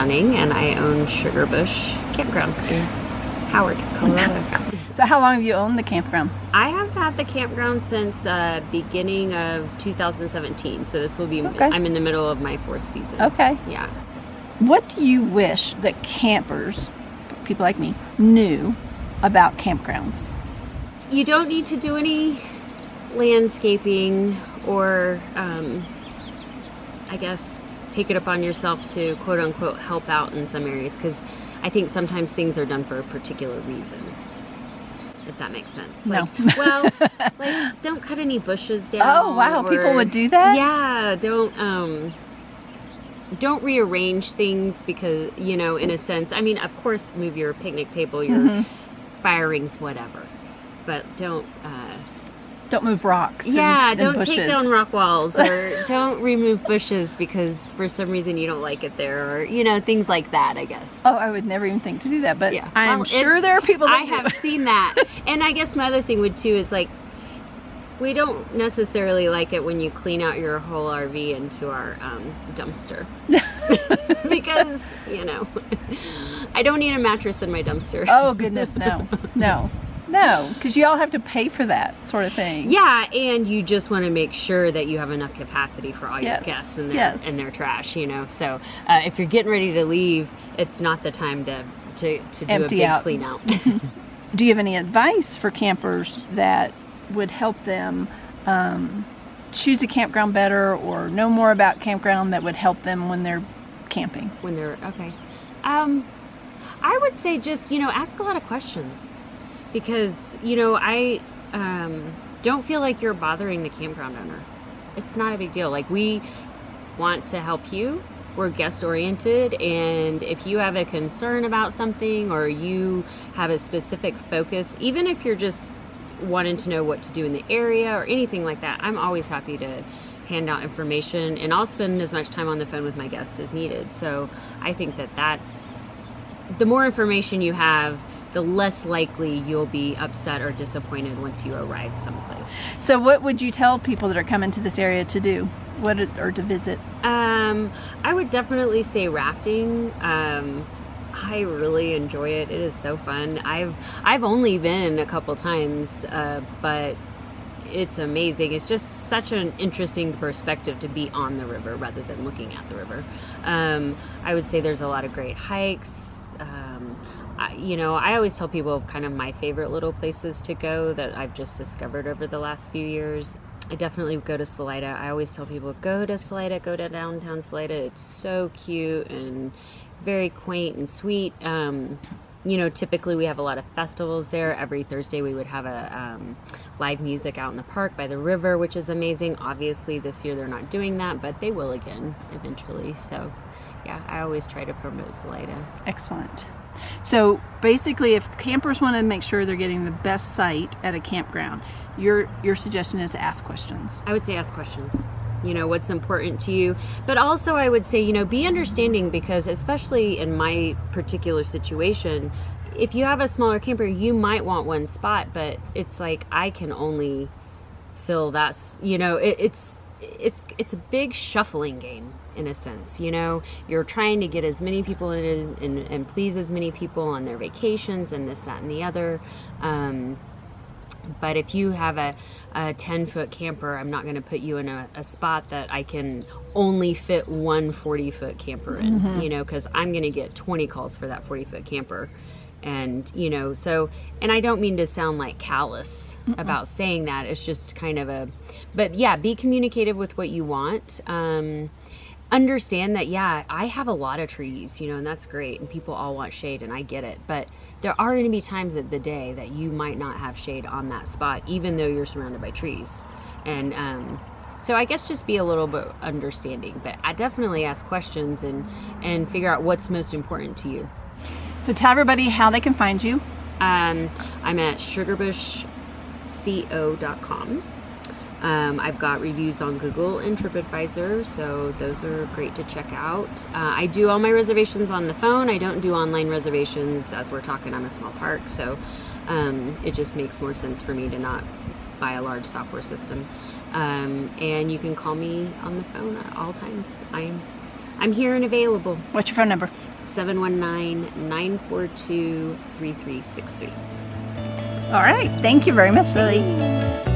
Dunning, and I own Sugarbush Campground in Howard, Colorado. So how long have you owned the campground? I have had the campground since beginning of 2017, so this will be, Okay. I'm in the middle of my 4th season. Okay. Yeah. What do you wish that campers, people like me, knew about campgrounds? You don't need to do any landscaping or, I guess, take it upon yourself to quote unquote help out in some areas, because I think sometimes things are done for a particular reason, if that makes sense. No. Like, well, like, don't cut any bushes down. Oh, wow. People would do that? Yeah. Don't rearrange things because, you know, in a sense, I mean, of course, move your picnic table, your fire rings, whatever, but don't move rocks. Yeah, don't bushes. take down rock walls, or don't remove bushes because for some reason you don't like it there, or, you know, things like that, I guess. Oh, I would never even think to do that, but Yeah. I'm Well, sure there are people that I have seen that. And I guess my other thing would too is, like, we don't necessarily like it when you clean out your whole RV into our dumpster. Because, you know, I don't need a mattress in my dumpster. Oh, goodness, no. No, because you all have to pay for that sort of thing. Yeah, and you just want to make sure that you have enough capacity for all your Yes, guests and yes. their trash, you know. So if you're getting ready to leave, it's not the time to do Empty a big out. clean out. Do you have any advice for campers that would help them choose a campground better, or know more about campground that would help them when they're camping? When they're, okay. I would say just, you know, ask a lot of questions. Because, you know, I don't feel like you're bothering the campground owner. It's not a big deal. Like, we want to help you. We're guest oriented, and if you have a concern about something, or you have a specific focus, even if you're just wanting to know what to do in the area or anything like that, I'm always happy to hand out information, and I'll spend as much time on the phone with my guests as needed. So I think that that's, the more information you have, the less likely you'll be upset or disappointed once you arrive someplace. So what would you tell people that are coming to this area to do, or to visit? I would definitely say rafting. I really enjoy it. It is so fun. I've only been a couple times, but it's amazing. It's just such an interesting perspective to be on the river rather than looking at the river. I would say there's a lot of great hikes. You know, I always tell people of kind of my favorite little places to go that I've just discovered over the last few years. I definitely go to Salida. I always tell people, go to Salida, go to downtown Salida. It's so cute and very quaint and sweet. You know, typically we have a lot of festivals there. Every Thursday we would have a live music out in the park by the river, which is amazing. Obviously this year they're not doing that, but they will again eventually. So yeah, I always try to promote Salida. Excellent. So basically, if campers want to make sure they're getting the best site at a campground, your suggestion is to ask questions. I would say ask questions. You know, what's important to you. But also I would say, you know, be understanding, because especially in my particular situation, if you have a smaller camper, you might want one spot, but it's like, I can only fill that, you know, it's a big shuffling game in a sense. You know, you're trying to get as many people in and please as many people on their vacations and this, that, and the other. But if you have a 10-foot camper, I'm not going to put you in a spot that I can only fit one 40-foot camper in, you know, because I'm going to get 20 calls for that 40-foot camper. And, you know, so, and I don't mean to sound like callous about saying that. It's just kind of but yeah, be communicative with what you want. Understand that, yeah, I have a lot of trees, you know, and that's great. And people all want shade, and I get it. But there are going to be times of the day that you might not have shade on that spot, even though you're surrounded by trees. And so I guess just be a little bit understanding. But I definitely ask questions and figure out what's most important to you. So tell everybody how they can find you. I'm at sugarbushco.com. I've got reviews on Google and TripAdvisor, so those are great to check out. I do all my reservations on the phone. I don't do online reservations. As we're talking, I'm a small park, so it just makes more sense for me to not buy a large software system. And you can call me on the phone at all times. I'm here and available. What's your phone number? 719-942-3363. All right. Thank you very much, Lily. Thanks.